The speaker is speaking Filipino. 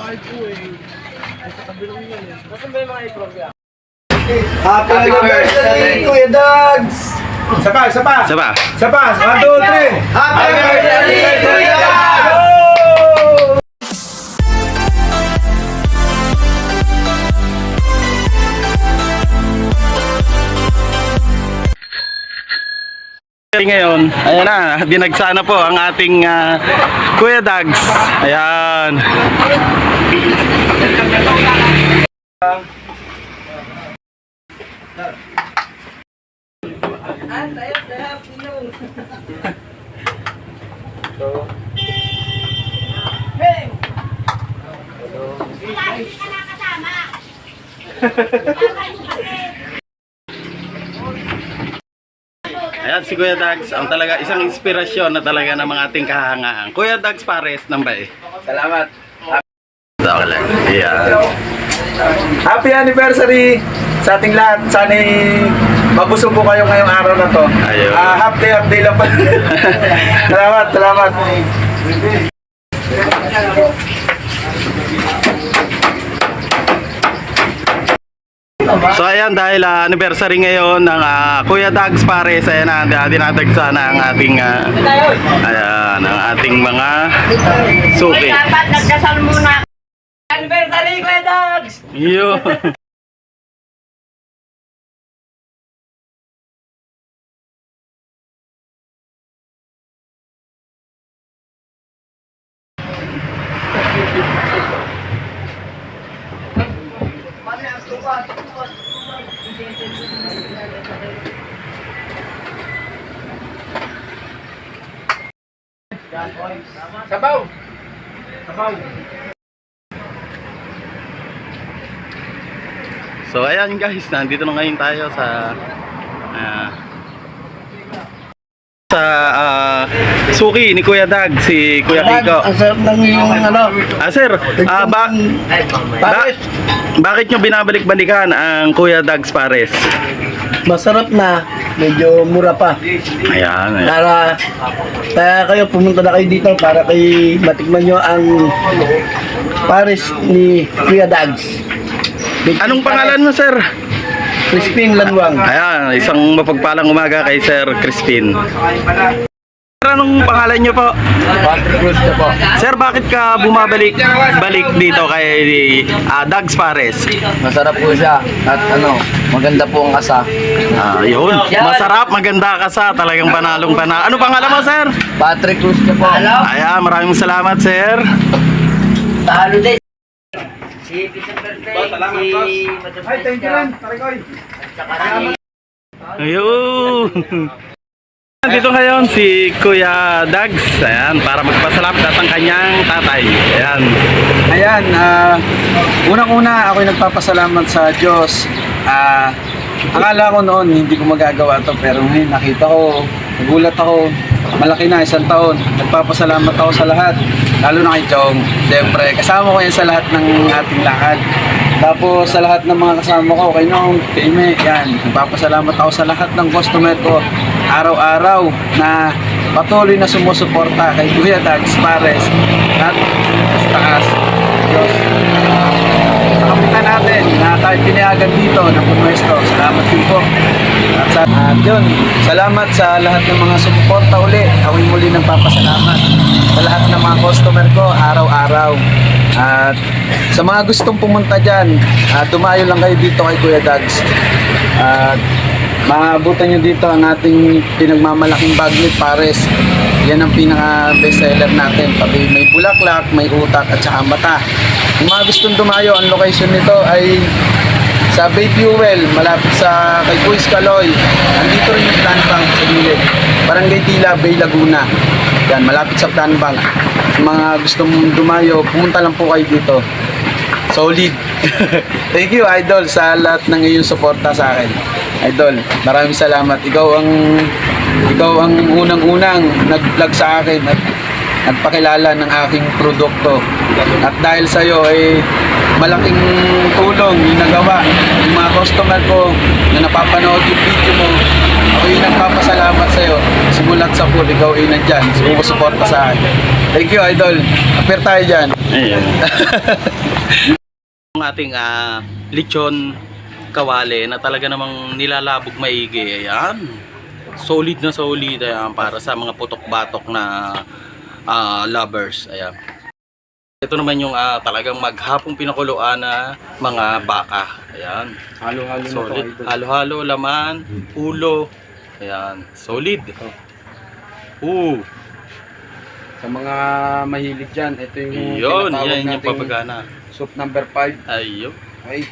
Happy anniversary, Kuya Dags! Sapa. 1, 2, 3. Happy anniversary, Kuya Dags! Ngayon, ayan na, dinagsa na po ang ating Kuya Dags. Ayan. Ayan si Kuya Dags, ang talaga isang inspirasyon na talaga ng mga ating kahangaan. Kuya Dags Pares ng Bay. Salamat. Ayan. Happy anniversary sa ating lahat. Sana'y mabusog po kayo ngayong araw na to. Ayun. Half day lang pa. Salamat. So ayan, dahil anniversary ngayon ng Kuya Dags Pares, ayan na, dinadagsa na ang ating ayan, ang ating mga suki. Dapat nagkasal muna. Anniversary, Kuya Dags! Yun. Sabaw. So ayan guys, nandito na ngayon tayo sa suki ni Kuya Dag, si Kuya Kiko. Ang sarap ng yung ano. Sir, bakit nyo binabalik-balikan ang Kuya Dags Pares? Masarap na, medyo mura pa. Ayan. Kaya kayo, pumunta na kayo dito para kay matikman nyo ang Pares ni Kuya Dags. Anong pangalan mo, sir? Crispin Lanwang. Ayan, isang mapagpalang umaga kay Sir Crispin. Sir, anong pangalan nyo po? Patrick Cruz na po. Sir, bakit ka bumabalik dito kay Dags Pares? Masarap po siya at maganda po ang asa. Yun. Masarap, maganda ka sa talagang panalong panalo. Ano pangalan mo, sir? Patrick Cruz na po. Ayan, maraming salamat, sir. Talo din. Si Peter Perfect, si Ay, thank you lang. Tarikoy. Ayun. Dito ngayon si Kuya Dags, ayan, para magpasalamat at ang kanyang tatay. Ayan. Ayan, unang-una ako'y nagpapasalamat sa Diyos. Akala ko noon hindi ko magagawa to, pero ngayon nakita ko, nagulat ako, malaki na, 1 taon. Nagpapasalamat ako sa lahat, lalo na kay Chong. Siyempre, kasama ko yan sa lahat ng ating lakad. Tapos sa lahat ng mga kasama ko, kay Nong, kay Ime, yan. Nagpapasalamat ako sa lahat ng customer ko, araw-araw na patuloy na sumusuporta kay Kuya Dags Pares. At sa taas, Diyos, sa kapitan natin na tayo pinayagan dito na pumwesto. Salamat din po. At yun, salamat sa lahat ng mga sumuporta uli. Ako'y muli nagpapasalamat sa lahat ng mga customer ko araw-araw. At sa mga gustong pumunta dyan, dumayo lang kayo dito kay Kuya Dags. At maabutan nyo dito ang ating pinagmamalaking bagnet Pares. Yan ang pinaka best seller natin. Pati may bulaklak, may utak at saka mata. Kung mga gustong dumayo, ang location nito ay sa Bay Fuel, malapit sa kay Kuis Kaloy. Andito rin yung Plan Bank sa gilid. Barangay Tila, Bay Laguna. Yan, malapit sa Plan Bank. Kung mga gustong dumayo, pumunta lang po kayo dito. Solid. Thank you, Idol, sa lahat ng iyong suporta sa akin. Idol, maraming salamat. Ikaw ang unang-unang nag-vlog sa akin at nagpakilala ng aking produkto. At dahil sa iyo ay malaking tulong yung nagawa ng mga customer ko na napapanood yung video mo. Ako Ako'y nagpapasalamat sa'yo. Simulat sa pool, ikaw ay nandyan. Sumusuporta sa akin. Thank you, Idol. Appear tayo dyan. Ayan. Ang ating lechon kawali na talaga namang nilalabog maigi. Ayan. Solid na solid. Ayan, para sa mga putok-batok na lovers. Ayan. Ito naman yung talagang maghapong pinakuluan na mga baka. Ayan. Halo-halo na Solid. to, Idol. Halo-halo, laman, ulo. Ayan. Solid. Sa mga mahilig dyan, ito yung Yun, tinatawag yan yung nating papagana. soup number 5. Ayun. Okay.